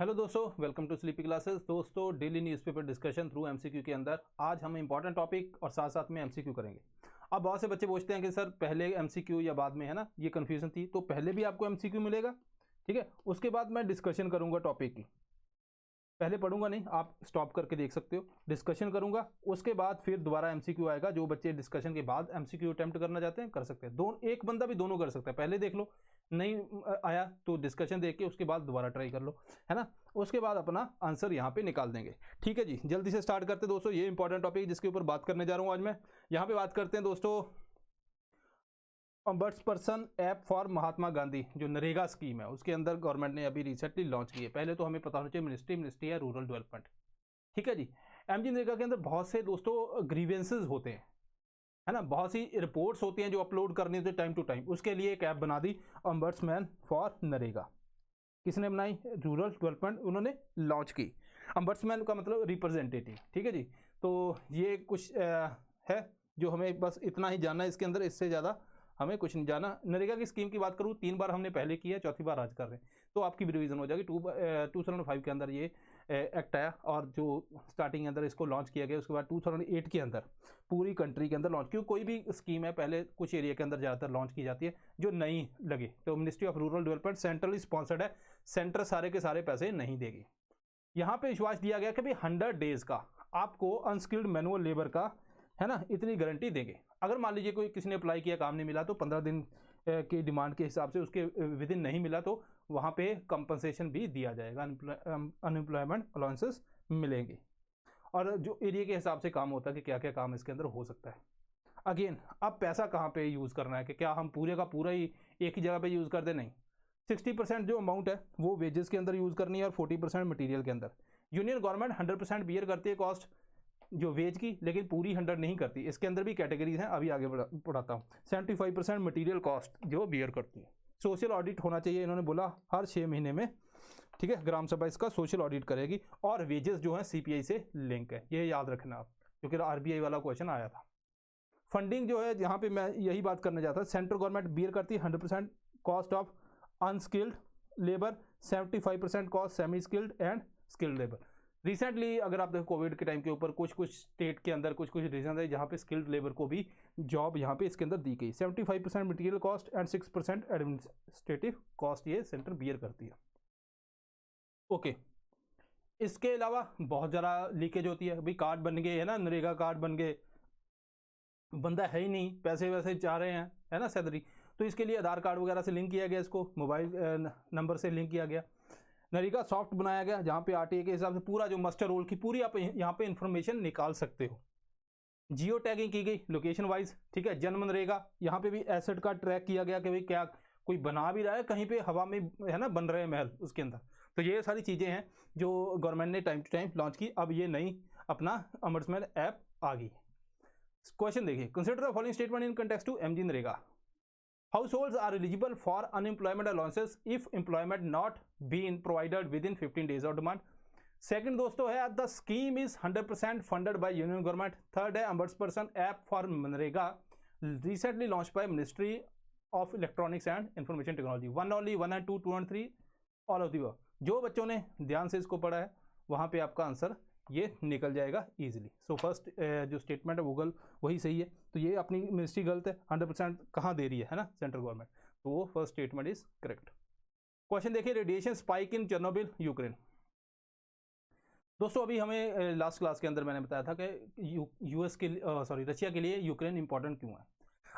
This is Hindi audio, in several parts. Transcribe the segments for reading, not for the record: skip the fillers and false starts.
हेलो दोस्तों, वेलकम टू स्लीपी क्लासेस। दोस्तों, daily newspaper discussion through MCQ के अंदर आज हम इंपॉर्टेंट टॉपिक और साथ साथ में एमसीक्यू करेंगे। अब बहुत से बच्चे पूछते हैं कि सर पहले एमसीक्यू या बाद में, है ना, ये कन्फ्यूजन थी। तो पहले भी आपको एमसीक्यू मिलेगा, ठीक है। उसके बाद मैं डिस्कशन करूंगा टॉपिक की, पहले पढ़ूंगा नहीं, आप स्टॉप करके देख सकते हो। डिस्कशन करूंगा, उसके बाद फिर दोबारा एमसीक्यू आएगा। जो बच्चे डिस्कशन के बाद एमसीक्यू अटेम्प्ट करना चाहते हैं कर सकते हैं। दोनों, एक बंदा भी दोनों कर सकता है। पहले देख लो, नहीं आया तो डिस्कशन देख के उसके बाद दोबारा ट्राई कर लो, है ना। उसके बाद अपना आंसर यहाँ पे निकाल देंगे। ठीक है जी, जल्दी से स्टार्ट करते हैं दोस्तों। ये इंपॉर्टेंट टॉपिक जिसके ऊपर बात करने जा रहा हूँ आज मैं। यहाँ पे बात करते हैं दोस्तों, person app for Mahatma Gandhi, जो नरेगा स्कीम है उसके अंदर गवर्नमेंट ने अभी रिसेंटली लॉन्च की है। पहले तो हमें पता होना चाहिए मिनिस्ट्री है रूरल डेवलपमेंट, ठीक है जी। एमजी नरेगा के अंदर बहुत से दोस्तों ग्रीवेंसेज होते हैं, है ना, बहुत सी रिपोर्ट्स होती हैं जो अपलोड करनी होती है टाइम टू टाइम। उसके लिए एक ऐप बना दी, अम्बर्ट्समैन फॉर नरेगा। किसने बनाई? रूरल डेवलपमेंट उन्होंने लॉन्च की। अम्बर्ट्समैन का मतलब रिप्रेजेंटेटिव, ठीक है जी। तो ये कुछ है जो हमें बस इतना ही जानना है इसके अंदर, इससे ज़्यादा हमें कुछ नहीं जाना। नरेगा की स्कीम की बात करूँ, 3 बार हमने पहले की है, चौथी बार आज कर रहे हैं, तो आपकी भी रिवीजन हो जाएगी। 2005 के अंदर ये एक्ट आया और जो स्टार्टिंग के अंदर इसको लॉन्च किया गया। उसके बाद 2008 के अंदर पूरी कंट्री के अंदर लॉन्च, क्योंकि कोई भी स्कीम है पहले कुछ एरिया के अंदर ज़्यादातर लॉन्च की जाती है जो नई लगे। तो ministry of rural development centrally sponsored है, सेंटर सारे के सारे पैसे नहीं देगी। यहाँ पे विश्वास दिया गया कि भाई 100 डेज का आपको अनस्किल्ड मैनुअल लेबर का, है ना, इतनी गारंटी देंगे। अगर मान लीजिए कोई किसी ने अप्लाई किया, काम नहीं मिला, तो 15 दिन की डिमांड के हिसाब से उसके विद इन नहीं मिला तो वहाँ पे कंपनसेशन भी दिया जाएगा, अनएम्प्लॉयमेंट अलाउंसेस मिलेंगे। और जो एरिया के हिसाब से काम होता है कि क्या क्या काम इसके अंदर हो सकता है। अगेन, अब पैसा कहाँ पे यूज़ करना है, कि क्या हम पूरे का पूरा ही एक ही जगह पे यूज़ कर दें? नहीं, 60% जो अमाउंट है वो वेजेस के अंदर यूज़ करनी है और 40% मटीरियल के अंदर। यूनियन गवर्नमेंट 100% बियर करती है कॉस्ट जो वेज की, लेकिन पूरी 100 नहीं करती। इसके अंदर भी कैटेगरीज हैं, अभी आगे बढ़ाता हूँ। 75% मटीरियल कॉस्ट जो बियर करती है। सोशल ऑडिट होना चाहिए, इन्होंने बोला हर 6 महीने में, ठीक है। ग्राम सभा इसका सोशल ऑडिट करेगी और वेजेस जो है सीपीआई से लिंक है, ये याद रखना आप, क्योंकि आरबीआई वाला क्वेश्चन आया था। फंडिंग जो है, यहाँ पे मैं यही बात करना चाहता हूँ। सेंट्रल गवर्नमेंट बियर करती है 100% cost of unskilled labour, 75% cost semi skilled and skilled labour. Recently अगर आप देखो कोविड के टाइम के ऊपर कुछ कुछ स्टेट के अंदर कुछ कुछ रीजन है जहाँ पे स्किल्ड लेबर को भी जॉब यहाँ पे इसके अंदर दी गई। 75% material cost and 6% administrative cost ये सेंटर बियर करती है। ओके, इसके अलावा बहुत ज़्यादा लीकेज होती है। अभी कार्ड बन गए, है ना, नरेगा कार्ड बन गए, बंदा है ही नहीं, पैसे वैसे चाह रहे हैं, है ना, सैलरी, तो इसके लिए आधार कार्ड वगैरह से लिंक किया गया, इसको मोबाइल नंबर से लिंक किया गया। नरेगा सॉफ्ट बनाया गया, जहाँ पे आरटीए के हिसाब से पूरा जो मस्टर रोल की पूरी आप यहाँ पे इंफॉर्मेशन निकाल सकते हो। जियो टैगिंग की गई लोकेशन वाइज, ठीक है। जन मनरेगा, यहाँ पे भी एसेट का ट्रैक किया गया कि भाई क्या कोई बना भी रहा है कहीं पे हवा में, है ना, बन रहे हैं महल उसके अंदर। तो ये सारी चीज़ें हैं जो गवर्नमेंट ने टाइम टू टाइम लॉन्च की। अब ये नई अपना अमृतसर ऐप आ गई। क्वेश्चन देखिए, consider the following statement in context to MG NREGA. Households are eligible for unemployment allowances if employment not been provided within 15 days of demand. Second दोस्तों है, the scheme is 100% funded by union government. Third है, ombudsperson app for MNREGA recently launched by Ministry of Electronics and Information Technology. 1 only, 1 and 2, 2 and 3, all of the above. जो बच्चों ने ध्यान से इसको पढ़ा है वहाँ पे आपका आंसर ये निकल जाएगा इजीली। सो फर्स्ट जो स्टेटमेंट है गूगल वही सही है। तो ये अपनी मिनिस्ट्री गलत है, 100% कहाँ दे रही है ना, सेंट्रल गवर्नमेंट। तो वो first statement is correct. Question देखिए, radiation spike in Chernobyl Ukraine. दोस्तों अभी हमें लास्ट क्लास के अंदर मैंने बताया था कि यूएस के रशिया के लिए यूक्रेन इंपॉर्टेंट क्यों है।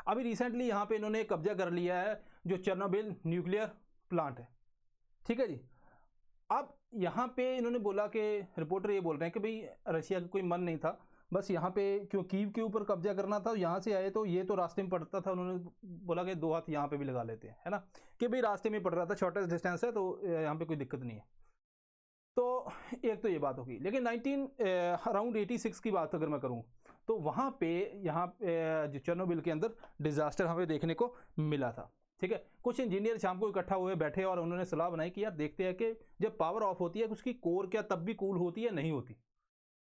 अभी रिसेंटली यहाँ पे इन्होंने कब्जा कर लिया है जो चेर्नोबिल न्यूक्लियर प्लांट है, ठीक है जी। अब यहाँ पे इन्होंने बोला कि रिपोर्टर ये बोल रहे हैं कि भाई रशिया का कोई मन नहीं था, बस यहाँ पे क्यों कीव के ऊपर कब्जा करना था, यहाँ से आए तो ये तो रास्ते में पड़ता था। उन्होंने बोला कि 2 हाथ यहाँ पे भी लगा लेते हैं, है ना, कि भाई रास्ते में पड़ रहा था, शॉर्टेस्ट डिस्टेंस है तो यहाँ पे कोई दिक्कत नहीं है। तो एक तो ये बात होगी। लेकिन अराउंड 86 की बात अगर मैं करूँ तो वहाँ पे यहाँ जो चेर्नोबिल के अंदर डिजास्टर हमें देखने को मिला था, ठीक है। कुछ इंजीनियर शाम को इकट्ठा हुए बैठे और उन्होंने सलाह बनाई कि यार देखते हैं कि जब पावर ऑफ होती है उसकी कोर क्या तब भी कूल होती है नहीं होती।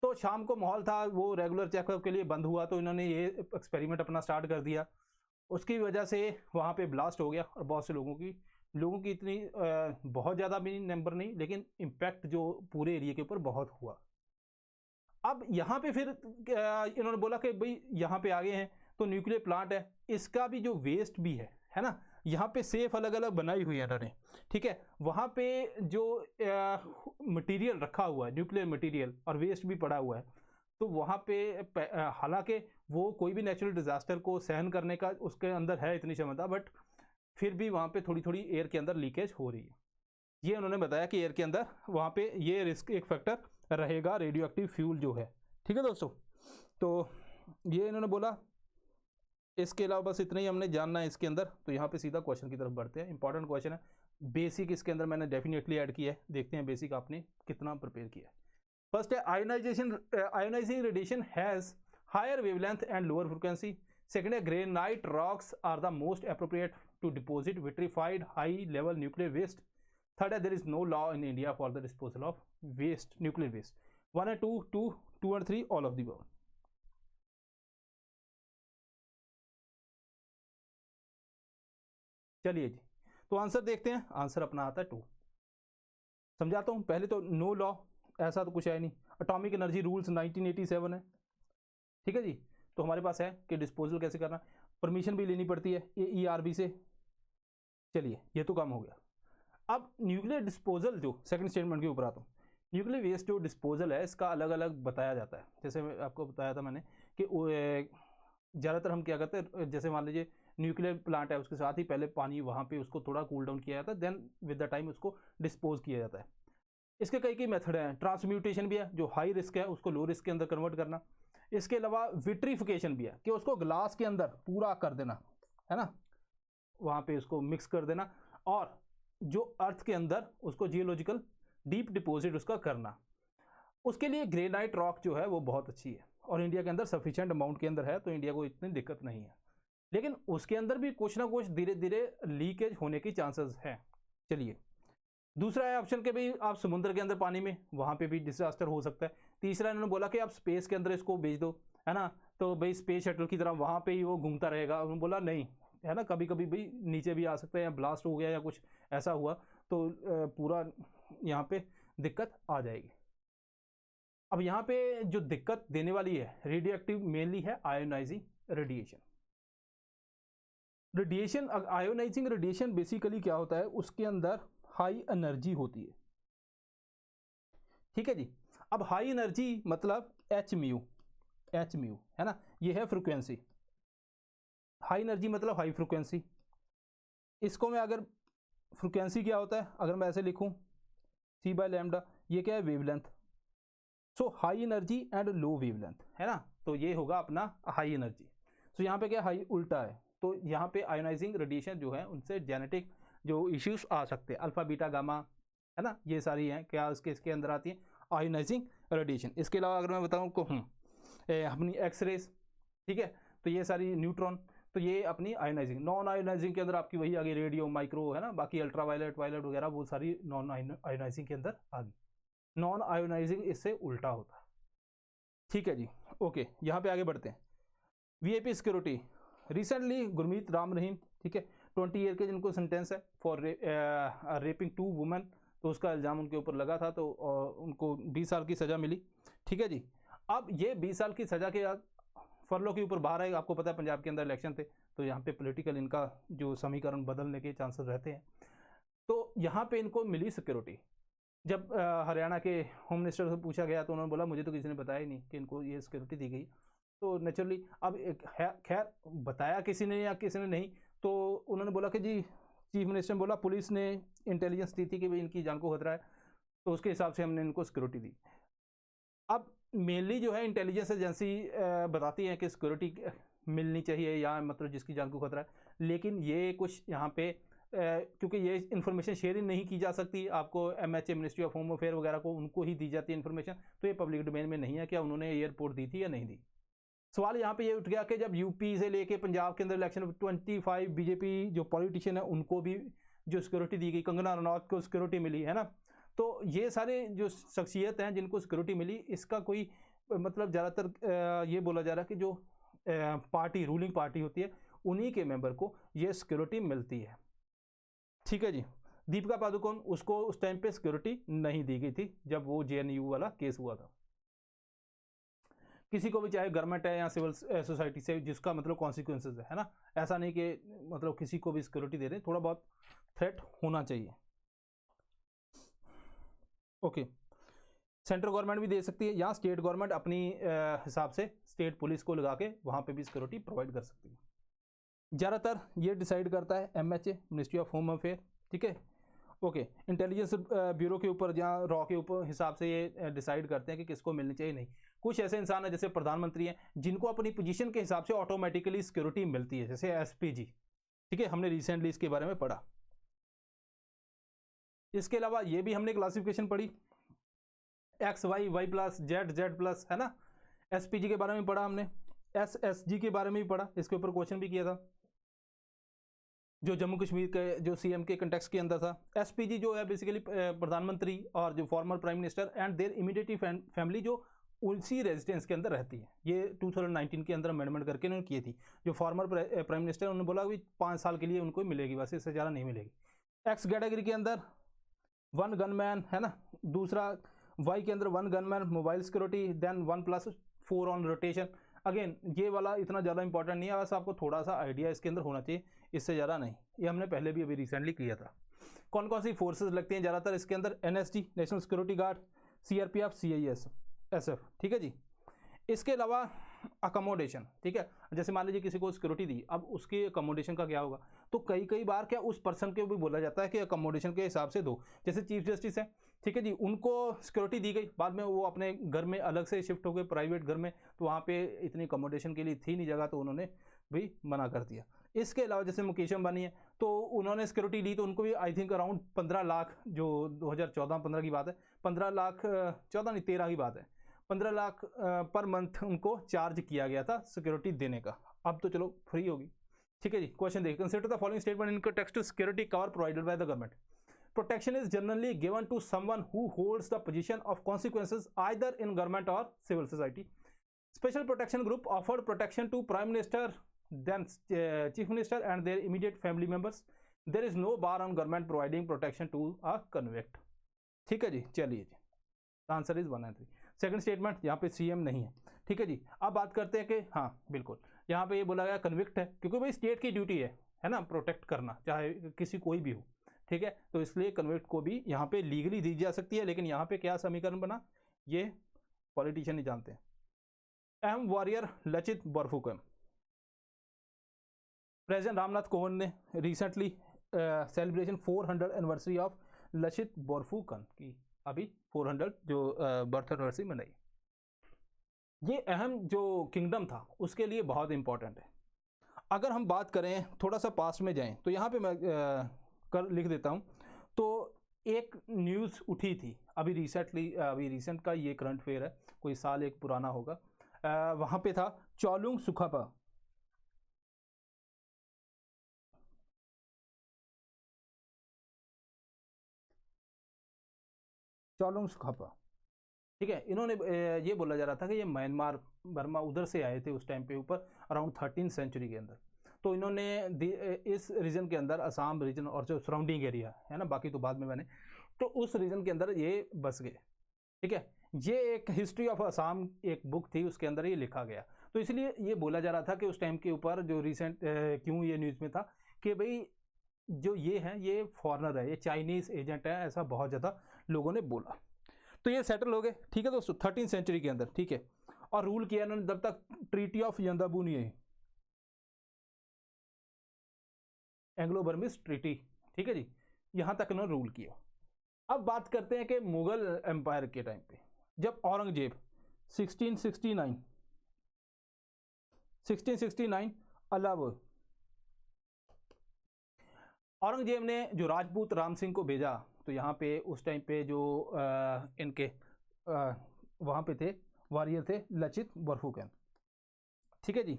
तो शाम को माहौल था, वो रेगुलर चेकअप के लिए बंद हुआ, तो इन्होंने ये एक्सपेरिमेंट अपना स्टार्ट कर दिया। उसकी वजह से वहाँ पे ब्लास्ट हो गया और बहुत से लोगों की लोगों की इतनी बहुत ज़्यादा भी नंबर नहीं, लेकिन इम्पैक्ट जो पूरे एरिया के ऊपर बहुत हुआ। अब यहाँ पे फिर इन्होंने बोला कि भाई यहाँ पे आ गए हैं तो न्यूक्लियर प्लांट है, इसका भी जो वेस्ट भी है ना, यहाँ पे सेफ अलग अलग बनाई हुई है इन्होंने, ठीक है। वहाँ पे जो मटेरियल रखा हुआ है, न्यूक्लियर मटेरियल और वेस्ट भी पड़ा हुआ है, तो वहाँ पे हालांकि वो कोई भी नेचुरल डिजास्टर को सहन करने का उसके अंदर है इतनी क्षमता, बट फिर भी वहाँ पे थोड़ी थोड़ी एयर के अंदर लीकेज हो रही है। ये उन्होंने बताया कि एयर के अंदर वहाँ पे ये रिस्क एक फैक्टर रहेगा, रेडियो एक्टिव फ्यूल जो है, ठीक है दोस्तों। तो ये इन्होंने बोला। इसके अलावा बस इतना ही हमने जानना है इसके अंदर। तो यहाँ पे सीधा क्वेश्चन की तरफ बढ़ते हैं। इंपॉर्टेंट क्वेश्चन है, बेसिक इसके अंदर मैंने डेफिनेटली ऐड किया है, देखते हैं बेसिक आपने कितना प्रिपेयर किया है। फर्स्ट है ionizing radiation has higher wavelength and lower frequency. Second है granite rocks are the most appropriate to deposit vitrified high level nuclear waste. Third है there is no law in India for the disposal of waste, nuclear waste. 1 है 2 और 3 ऑल ऑफ द अबव। चलिए जी, तो आंसर देखते हैं। आंसर अपना आता है 2। समझाता हूँ। पहले तो नो लॉ, ऐसा तो कुछ है नहीं। एटॉमिक एनर्जी रूल्स 1987 है, ठीक है जी। तो हमारे पास है कि डिस्पोजल कैसे करना, परमिशन भी लेनी पड़ती है AERB से। चलिए ये तो काम हो गया। अब न्यूक्लियर डिस्पोजल जो सेकंड स्टेटमेंट के ऊपर आता हूँ। न्यूक्लियर वेस्ट जो डिस्पोजल है इसका अलग अलग बताया जाता है। जैसे आपको बताया था मैंने कि ज़्यादातर हम क्या करते हैं, जैसे मान लीजिए न्यूक्लियर प्लांट है, उसके साथ ही पहले पानी वहाँ पे उसको थोड़ा कूल डाउन किया जाता है, देन विद द टाइम उसको डिस्पोज किया जाता है। इसके कई मेथड हैं। ट्रांसम्यूटेशन भी है, जो हाई रिस्क है उसको लो रिस्क के अंदर कन्वर्ट करना। इसके अलावा विट्रीफिकेशन भी है कि उसको ग्लास के अंदर पूरा कर देना, है ना, वहाँ पे उसको मिक्स कर देना, और जो अर्थ के अंदर उसको जियोलॉजिकल डीप डिपॉजिट उसका करना। उसके लिए ग्रेनाइट रॉक जो है वो बहुत अच्छी है, और इंडिया के अंदर सफिशिएंट अमाउंट के अंदर है, तो इंडिया को इतनी दिक्कत नहीं है। लेकिन उसके अंदर भी कुछ ना कुछ धीरे धीरे लीकेज होने की चांसेस हैं। चलिए, दूसरा है ऑप्शन के भाई आप समुद्र के अंदर पानी में, वहाँ पे भी डिजास्टर हो सकता है। तीसरा इन्होंने बोला कि आप स्पेस के अंदर इसको भेज दो, है ना, तो भाई स्पेस शटल की तरह वहाँ पे ही वो घूमता रहेगा। उन्होंने बोला नहीं, है ना, कभी कभी भाई नीचे भी आ सकता है, या ब्लास्ट हो गया या कुछ ऐसा हुआ तो पूरा यहाँ पे दिक्कत आ जाएगी। अब यहाँ पे जो दिक्कत देने वाली है रेडियो एक्टिव मेनली है ionizing radiation. Radiation, ionising radiation basically क्या होता है, उसके अंदर हाई एनर्जी होती है, ठीक है जी। अब हाई एनर्जी मतलब एच म्यू, है ना, ये है फ्रिक्वेंसी। हाई एनर्जी मतलब हाई फ्रिक्वेंसी। इसको मैं अगर फ्रिक्वेंसी क्या होता है, अगर मैं ऐसे लिखूं c/λ, ये क्या है, wavelength. So high energy and low wavelength, है ना, तो ये होगा अपना हाई एनर्जी। सो यहाँ पे क्या हाई उल्टा है, तो यहाँ पे आयोनाइजिंग रेडिएशन जो है उनसे जेनेटिक जो इश्यूज आ सकते हैं, अल्फा बीटा गामा, है ना, ये सारी हैं क्या इसके अंदर आती है आयोनाइजिंग रेडिएशन। इसके अलावा अगर मैं बताऊँ को अपनी एक्सरेज, ठीक है, तो ये सारी न्यूट्रॉन, तो ये अपनी आयोनाइजिंग। नॉन आयोनाइजिंग के अंदर आपकी वही आ गई रेडियो, माइक्रो, है ना, बाकी अल्ट्रा वायलेट वगैरह वो सारी नॉन आयोनाइजिंग के अंदर आ गई। नॉन आयोनाइजिंग इससे उल्टा होता है, ठीक है जी। ओके, यहाँ पे आगे बढ़ते हैं। VIP security, recently Gurmeet Ram Rahim, ठीक है, 20 ईयर के जिनको सेंटेंस है फॉर रेपिंग 2 वुमेन, तो उसका इल्ज़ाम उनके ऊपर लगा था, तो उनको 20 साल की सज़ा मिली, ठीक है जी। अब ये 20 साल की सज़ा के बाद फरलो के ऊपर बाहर आएगा। आपको पता है पंजाब के अंदर इलेक्शन थे, तो यहाँ पे पॉलिटिकल इनका जो समीकरण बदलने के चांसेस रहते हैं, तो यहाँ पे इनको मिली सिक्योरिटी। जब हरियाणा के होम मिनिस्टर से पूछा गया तो उन्होंने बोला मुझे तो किसी ने बताया ही नहीं कि इनको ये सिक्योरिटी दी गई। तो नेचुरली अब खैर बताया किसी ने या किसी ने नहीं, तो उन्होंने बोला कि जी, चीफ मिनिस्टर ने बोला पुलिस ने इंटेलिजेंस दी थी कि भाई इनकी जान को खतरा है, तो उसके हिसाब से हमने इनको सिक्योरिटी दी। अब मेनली जो है इंटेलिजेंस एजेंसी बताती है कि सिक्योरिटी मिलनी चाहिए या मतलब जिसकी जान को खतरा है, लेकिन ये कुछ यहाँ पे क्योंकि ये इन्फॉर्मेशन शेयरिंग नहीं की जा सकती, आपको MHA ministry of home affair वगैरह को उनको ही दी जाती है इन्फॉर्मेशन, तो ये पब्लिक डोमेन में नहीं है क्या उन्होंने एयरपोर्ट दी थी या नहीं दी। सवाल यहाँ पे ये उठ गया कि जब यूपी से लेके पंजाब के अंदर इलेक्शन 25 बीजेपी जो पॉलिटिशियन है उनको भी जो सिक्योरिटी दी गई, कंगना रनौत को सिक्योरिटी मिली, है ना, तो ये सारे जो शख्सियत हैं जिनको सिक्योरिटी मिली, इसका कोई मतलब ज़्यादातर ये बोला जा रहा है कि जो पार्टी रूलिंग पार्टी होती है उन्हीं के मेंबर को ये सिक्योरिटी मिलती है, ठीक है जी। दीपिका पादुकोण, उसको उस टाइम पे सिक्योरिटी नहीं दी गई थी जब वो जेएनयू वाला केस हुआ था। किसी को भी, चाहे गवर्नमेंट है या सिविल सोसाइटी से, जिसका मतलब कॉन्सिक्वेंसेज है ना, ऐसा नहीं कि मतलब किसी को भी सिक्योरिटी दे रहे हैं, थोड़ा बहुत थ्रेट होना चाहिए। ओके, सेंट्रल गवर्नमेंट भी दे सकती है या स्टेट गवर्नमेंट अपनी हिसाब से स्टेट पुलिस को लगा के वहाँ पे भी सिक्योरिटी प्रोवाइड कर सकती है। ज़्यादातर ये डिसाइड करता है MHA, ministry of home affair, ठीक है। ओके, इंटेलिजेंस ब्यूरो के ऊपर या रॉ के ऊपर हिसाब से ये डिसाइड करते हैं कि किसको मिलनी चाहिए नहीं। कुछ ऐसे इंसान हैं जैसे प्रधानमंत्री हैं जिनको अपनी पोजीशन के हिसाब से ऑटोमेटिकली सिक्योरिटी मिलती है, जैसे SPG, ठीक है, हमने रिसेंटली इसके बारे में पढ़ा। इसके अलावा ये भी हमने क्लासिफिकेशन पढ़ी, X Y Y plus Z Z plus, है ना। SPG के बारे में पढ़ा हमने, SSG के बारे में भी पढ़ा, इसके ऊपर क्वेश्चन भी किया था जो जम्मू कश्मीर के जो CM के कंटेक्स्ट के अंदर था। SPG जो है बेसिकली प्रधानमंत्री और जो former prime minister and their immediate family जो उसी रेजिडेंस के अंदर रहती है। ये 2019 के अंदर अमेंडमेंट करके उन्होंने की थी। जो फॉर्मर प्राइम मिनिस्टर, उन्होंने बोला कि 5 साल के लिए उनको मिलेगी, बस इससे ज़्यादा नहीं मिलेगी। X कैटेगरी के अंदर 1 गनमैन, है ना। दूसरा Y के अंदर 1 gunman mobile security, then 1+4 on rotation. Again ये वाला इतना ज़्यादा इंपॉर्टेंट नहीं है, बस आपको थोड़ा सा आइडिया इसके अंदर होना चाहिए, इससे ज़्यादा नहीं। ये हमने पहले भी अभी रिसेंटली किया था। कौन कौन सी फोर्सेस लगती हैं ज़्यादातर इसके अंदर? NSD, national security guard, CRPF, CIS, SF, ठीक है जी। इसके अलावा अकोमोडेशन, ठीक है, जैसे मान लीजिए किसी को सिक्योरिटी दी, अब उसके अकोमोडेशन का क्या होगा? तो कई बार क्या उस पर्सन को भी बोला जाता है कि अकोमोडेशन के हिसाब से दो। जैसे चीफ जस्टिस है, ठीक है जी, उनको सिक्योरिटी दी गई, बाद में वो अपने घर में अलग से शिफ्ट हो गए, प्राइवेट घर में, तो वहाँ पे इतनी अकोमोडेशन के लिए थी नहीं जगह, तो उन्होंने भी मना कर दिया। इसके अलावा जैसे मुकेश अंबानी है, तो उन्होंने सिक्योरिटी ली, तो उनको भी आई थिंक अराउंड 15 लाख, जो 2014-15 की बात है, 15 लाख 14 नहीं 13 की बात है, 15 लाख पर मंथ उनको चार्ज किया गया था सिक्योरिटी देने का। अब तो चलो फ्री होगी, ठीक है जी। क्वेश्चन देखिए, consider the following statement in context to security cover provided by the government. Protection is generally given to someone who holds the position of consequences either in government or civil society. Special protection group offered protection to Prime Minister, then Chief Minister and their immediate family members. There is no bar on government providing protection to a convict. ठीक है जी, चलिए जी, answer is 1 and 3। Second statement, यहाँ पे CM नहीं है, ठीक है जी। अब बात करते हैं कि हाँ बिल्कुल, यहाँ पे ये बोला गया कन्विक्ट है, क्योंकि भाई स्टेट की ड्यूटी है ना, प्रोटेक्ट करना, चाहे किसी कोई भी हो, ठीक है। तो इसलिए कन्विक्ट को भी यहाँ पे लीगली दी जा सकती है, लेकिन यहाँ पे क्या समीकरण बना ये पॉलिटिशियन नहीं जानते हैं। अहम वॉरियर लचित बोरफुकन। प्रेसिडेंट रामनाथ कोविंद ने recently celebration 400 anniversary of Lachit Borphukan की अभी 400 जो बर्थ एनिवर्सरी मनाई। ये अहम जो किंगडम था उसके लिए बहुत इंपॉर्टेंट है। अगर हम बात करें थोड़ा सा पास्ट में जाएं, तो यहाँ पे मैं लिख देता हूँ। तो एक न्यूज़ उठी थी अभी रिसेंट का, ये करंट अफेयर है, कोई साल एक पुराना होगा। वहाँ पे था चौलुंग सुखापा, चौलुंग सुखापा, ठीक है। इन्होंने ये बोला जा रहा था कि ये म्यांमार बर्मा उधर से आए थे उस टाइम पे, ऊपर अराउंड 13th सेंचुरी के अंदर। तो इन्होंने इस रीजन के अंदर, असम रीजन और जो सराउंडिंग एरिया है ना, बाकी तो बाद में मैंने, तो उस रीजन के अंदर ये बस गए, ठीक है। ये एक हिस्ट्री ऑफ असम एक बुक थी, उसके अंदर ये लिखा गया। तो इसलिए ये बोला जा रहा था कि उस टाइम के ऊपर जो रिसेंट क्यों ये न्यूज़ में था कि भाई जो ये है ये फॉरनर है, ये चाइनीज़ एजेंट है, ऐसा बहुत ज़्यादा लोगों ने बोला। तो ये सेटल हो गए, ठीक है दोस्तों, 13th सेंचुरी के अंदर, ठीक है। और रूल किया इन्होंने जब तक ट्रीटी ऑफ यंदाबूनी है, एंग्लो बर्मिस ट्रीटी, ठीक है जी, यहाँ तक इन्होंने रूल किया। अब बात करते हैं कि मुगल एम्पायर के टाइम पे, जब औरंगजेब 1669 अलाव, औरंगजेब ने जो राजपूत राम सिंह को भेजा, तो यहाँ पे उस टाइम पे जो इनके वहाँ पे थे वॉरियर थे लचित बोरफुकन, ठीक है जी,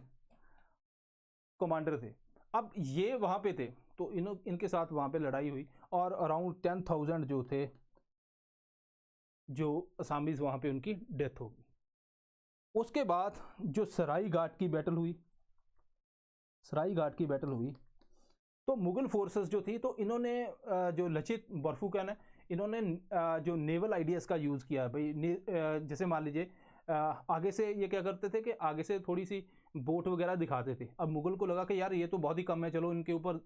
कमांडर थे। अब ये वहाँ पे थे, तो इनके साथ वहाँ पे लड़ाई हुई और अराउंड 10,000 जो थे जो असामीज वहाँ पे उनकी डेथ हो गई। उसके बाद जो सराई घाट की बैटल हुई, तो मुगल फोर्सेस जो थी, तो इन्होंने जो लचित बोरफुकन है, इन्होंने जो नेवल आइडियाज़ का यूज़ किया भाई। जैसे मान लीजिए आगे से ये क्या करते थे कि आगे से थोड़ी सी बोट वगैरह दिखाते थे। अब मुगल को लगा कि यार ये तो बहुत ही कम है, चलो इनके ऊपर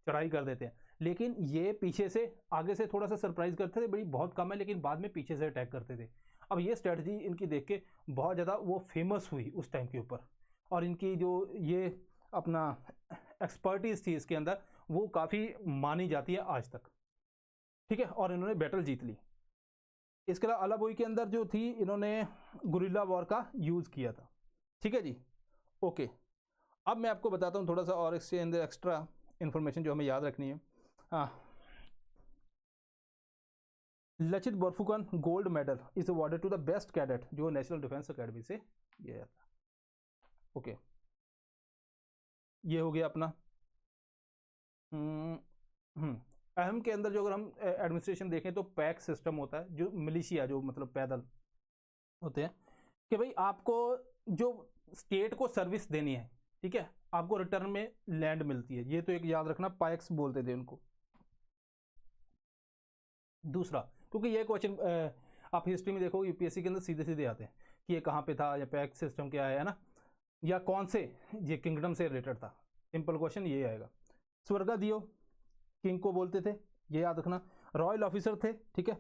चढ़ाई कर देते हैं। लेकिन ये पीछे से आगे से थोड़ा सा सरप्राइज करते थे, बड़ी बहुत कम है, लेकिन बाद में पीछे से अटैक करते थे। अब ये स्ट्रेटजी इनकी देख के बहुत ज़्यादा वो फेमस हुई उस टाइम के ऊपर, और इनकी जो ये अपना एक्सपर्टीज थी इसके अंदर, वो काफ़ी मानी जाती है आज तक, ठीक है। और इन्होंने बैटल जीत ली। इसके अलावा अलाबोई के अंदर जो थी, इन्होंने गुरिल्ला वॉर का यूज़ किया था, ठीक है जी। ओके, अब मैं आपको बताता हूँ थोड़ा सा और इसके अंदर एक्स्ट्रा इन्फॉर्मेशन जो हमें याद रखनी है। हाँ, Lachit Borphukan gold medal is awarded to the best cadet, जो नेशनल डिफेंस अकेडमी से ये आता। ओके, ये हो गया अपना। अहम के अंदर जो अगर हम एडमिनिस्ट्रेशन देखें तो पैक सिस्टम होता है, जो मिलिशिया जो मतलब पैदल होते हैं, कि भाई आपको जो स्टेट को सर्विस देनी है, ठीक है, आपको रिटर्न में लैंड मिलती है। ये तो एक याद रखना, पैक्स बोलते थे उनको। दूसरा, क्योंकि ये क्वेश्चन आप हिस्ट्री में देखो यूपीएससी के अंदर सीधे सीधे आते हैं कि ये कहाँ पे था, या पैक सिस्टम क्या है ना, या कौन से ये किंगडम से रिलेटेड था। सिंपल क्वेश्चन ये आएगा। स्वर्गादियो किंग को बोलते थे, ये याद रखना। रॉयल ऑफिसर थे, ठीक है।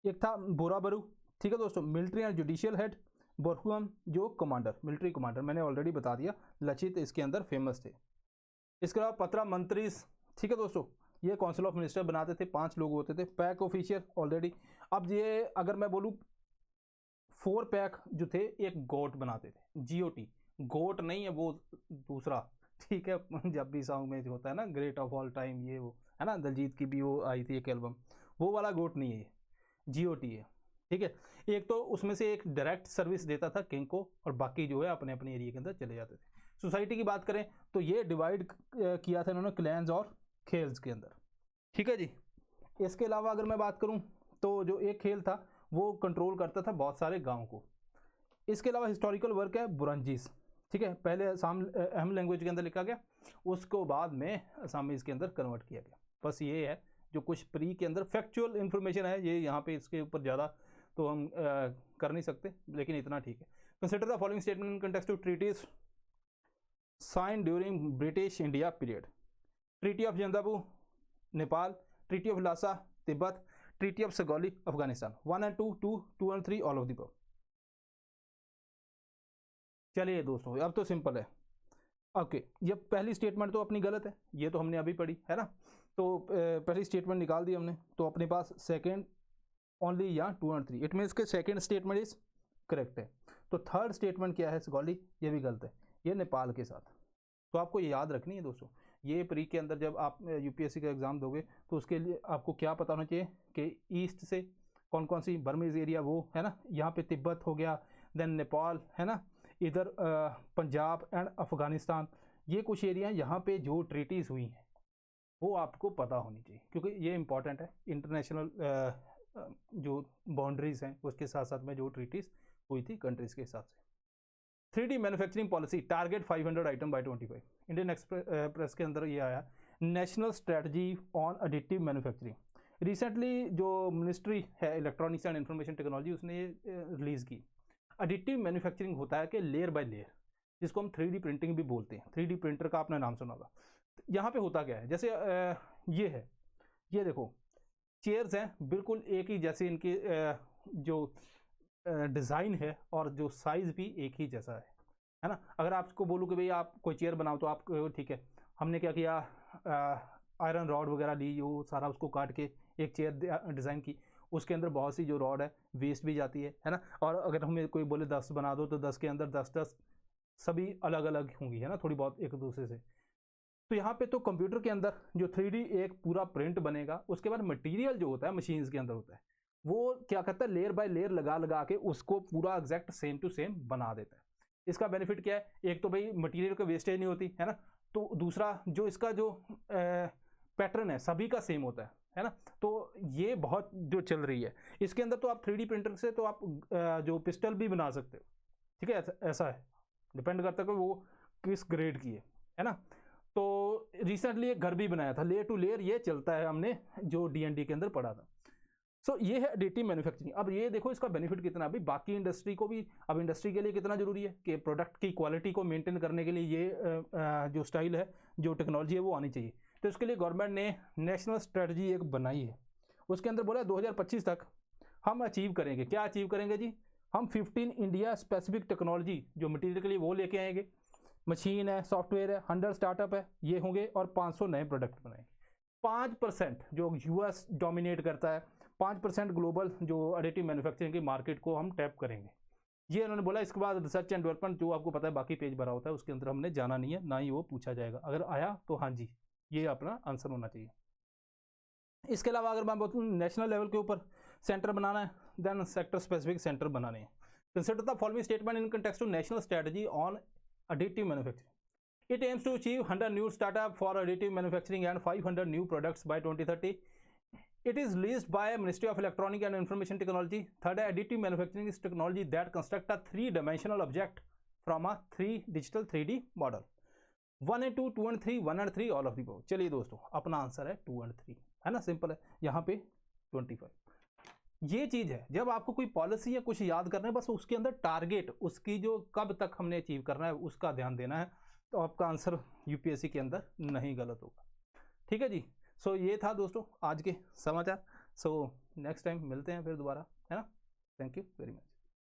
एक था बोराबरू, ठीक है दोस्तों। Military and judicial head Borphukan जो कमांडर, मिलिट्री कमांडर, मैंने ऑलरेडी बता दिया। लचित इसके अंदर फेमस थे। इसके अलावा पत्रा मंत्री, ठीक है दोस्तों, ये काउंसिल ऑफ मिनिस्टर बनाते थे, 5 लोग होते थे। Pack official already. अब ये अगर मैं बोलूँ 4 पैक जो थे, एक गोट बनाते थे, GOT, गोट नहीं है वो दूसरा, ठीक है। पंजाबी सॉन्ग में जो होता है ना, ग्रेट ऑफ ऑल टाइम, ये वो है ना, दलजीत की भी वो आई थी एक एल्बम, वो वाला गोट नहीं है, GOT है, ठीक है। एक तो उसमें से एक डायरेक्ट सर्विस देता था किंग को, और बाकी जो है अपने अपने एरिया के अंदर चले जाते थे। सोसाइटी की बात करें तो ये डिवाइड किया था इन्होंने क्लैंस और खेल्स के अंदर, ठीक है जी। इसके अलावा अगर मैं बात करूं तो जो एक खेल था वो कंट्रोल करता था बहुत सारे गांव को। इसके अलावा हिस्टोरिकल वर्क है बुरंजीस, ठीक है। पहले असम अहम लैंग्वेज के अंदर लिखा गया, उसको बाद में असामीज के अंदर कन्वर्ट किया गया। बस ये है जो कुछ प्री के अंदर फैक्चुअल इन्फॉर्मेशन है, ये यहाँ पे इसके ऊपर ज़्यादा तो हम कर नहीं सकते, लेकिन इतना ठीक है। Consider the following statement in context of treaties sign during British India period. Treaty of Yandabo Nepal, treaty of Lhasa Tibet, treaty of Sugauli Afghanistan. 1 and 2, 2 and 3 all of the above. चलिए दोस्तों, अब तो सिंपल है। ओके, ये पहली स्टेटमेंट तो अपनी गलत है, ये तो हमने अभी पढ़ी है ना, तो पहली स्टेटमेंट निकाल दी हमने। तो अपने पास सेकेंड ओनली या 2 and 3, इट मीन्स के सेकेंड स्टेटमेंट इज करेक्ट है। तो थर्ड स्टेटमेंट क्या है सगौली, ये भी गलत है, ये नेपाल के साथ। तो आपको ये याद रखनी है दोस्तों, ये प्री के अंदर जब आप यूपीएससी का एग्जाम दोगे तो उसके लिए आपको क्या पता होना चाहिए कि ईस्ट से कौन कौन सी बर्मीज एरिया वो है ना, यहाँ पे तिब्बत हो गया, देन नेपाल है ना, इधर पंजाब एंड अफगानिस्तान, ये कुछ एरिया यहाँ पे जो ट्रीटीज़ हुई हैं वो आपको पता होनी चाहिए, क्योंकि ये इंपॉर्टेंट है। इंटरनेशनल जो बाउंड्रीज हैं उसके साथ साथ में जो ट्रीटीज़ हुई थी कंट्रीज़ के हिसाब से। 3D manufacturing policy target 500 item by 25। Indian express के अंदर ये आया, national strategy on additive manufacturing. Recently जो मिनिस्ट्री है इलेक्ट्रॉनिक्स एंड इंफॉर्मेशन टेक्नोलॉजी, उसने ये रिलीज़ की। एडिटिव मैन्युफैक्चरिंग होता है कि लेयर बाय लेयर, जिसको हम 3D प्रिंटिंग भी बोलते हैं। 3D प्रिंटर का आपने नाम सुना होगा। यहाँ पे होता क्या है, जैसे ये है, ये देखो चेयर्स हैं बिल्कुल एक ही जैसे, इनकी जो डिज़ाइन है और जो साइज़ भी एक ही जैसा है ना। अगर आपको बोलूँ कि भाई आप कोई चेयर बनाओ, तो आप ठीक है, हमने क्या किया, आयरन रॉड वगैरह ली, वो सारा उसको काट के एक चेयर डिज़ाइन की। उसके अंदर बहुत सी जो रॉड है वेस्ट भी जाती है ना। और अगर हमें कोई बोले 10 बना दो, तो 10 के अंदर 10 सभी अलग अलग होंगी है ना, थोड़ी बहुत एक दूसरे से। तो यहाँ पे तो कंप्यूटर के अंदर जो 3D एक पूरा प्रिंट बनेगा, उसके बाद मटेरियल जो होता है मशीन्स के अंदर होता है, वो क्या करता है, लेयर बाय लेयर लगा लगा के उसको पूरा एग्जैक्ट सेम टू सेम बना देता है। इसका बेनिफिट क्या है, एक तो भाई मटेरियल का वेस्टेज नहीं होती है ना, तो दूसरा जो इसका जो पैटर्न है सभी का सेम होता है ना। तो ये बहुत जो चल रही है इसके अंदर। तो आप 3D प्रिंटर से तो आप जो पिस्टल भी बना सकते हो, ठीक है, ऐसा है, डिपेंड करता है कि वो किस ग्रेड की है ना। तो रिसेंटली एक घर भी बनाया था, लेयर टू लेयर ये चलता है, हमने जो DND के अंदर पढ़ा था। सो ये है एडिटिव मैन्युफैक्चरिंग। अब ये देखो इसका बेनिफिट कितना है, अभी बाकी इंडस्ट्री को भी, अब इंडस्ट्री के लिए कितना जरूरी है कि प्रोडक्ट की क्वालिटी को मेंटेन करने के लिए ये जो स्टाइल है, जो टेक्नोलॉजी है वो आनी चाहिए। तो इसके लिए गवर्नमेंट ने नेशनल स्ट्रेटजी एक बनाई है, उसके अंदर बोला 2025 तक हम अचीव करेंगे। क्या अचीव करेंगे जी? हम 15 इंडिया स्पेसिफिक टेक्नोलॉजी जो मटीरियल के लिए वो लेके आएंगे, मशीन है, सॉफ्टवेयर है, 100 स्टार्टअप है, ये होंगे, और 500 नए प्रोडक्ट बनाएंगे। 5% जो यूएस डोमिनेट करता है, 5% ग्लोबल जो एडिटिव मैन्युफैक्चरिंग की मार्केट को हम टैप करेंगे, ये उन्होंने बोला। इसके बाद रिसर्च एंड डेवलपमेंट, जो आपको पता है बाकी पेज भरा होता है, उसके अंदर हमने जाना नहीं है, ना ही वो पूछा जाएगा। अगर आया तो हाँ जी, ये अपना आंसर होना चाहिए। इसके अलावा अगर मैं बोलूँ नेशनल लेवल के ऊपर सेंटर बनाना है, देन सेक्टर स्पेसिफिक सेंटर बनाने हैं। Consider the following statement in context to national strategy on additive manufacturing. It aims to achieve 100 new startup for additive manufacturing and 500 new products by 2030. It is released by Ministry of Electronic and Information Technology. Third, additive manufacturing is technology that construct a three-dimensional object from a digital 3D model. 1 and 2, 2 and 3, 1 and 3, all of the above. चलिए दोस्तों, अपना आंसर है 2 and 3, है ना, सिंपल है। यहाँ पे 25। ये चीज़ है, जब आपको कोई पॉलिसी या कुछ याद करना है, बस उसके अंदर टारगेट, उसकी जो कब तक हमने अचीव करना है उसका ध्यान देना है, तो आपका आंसर यूपीएससी के अंदर नहीं गलत होगा। ठीक है जी। सो ये था दोस्तों आज के समाचार। सो नेक्स्ट टाइम मिलते हैं फिर दोबारा, है ना। Thank you very much.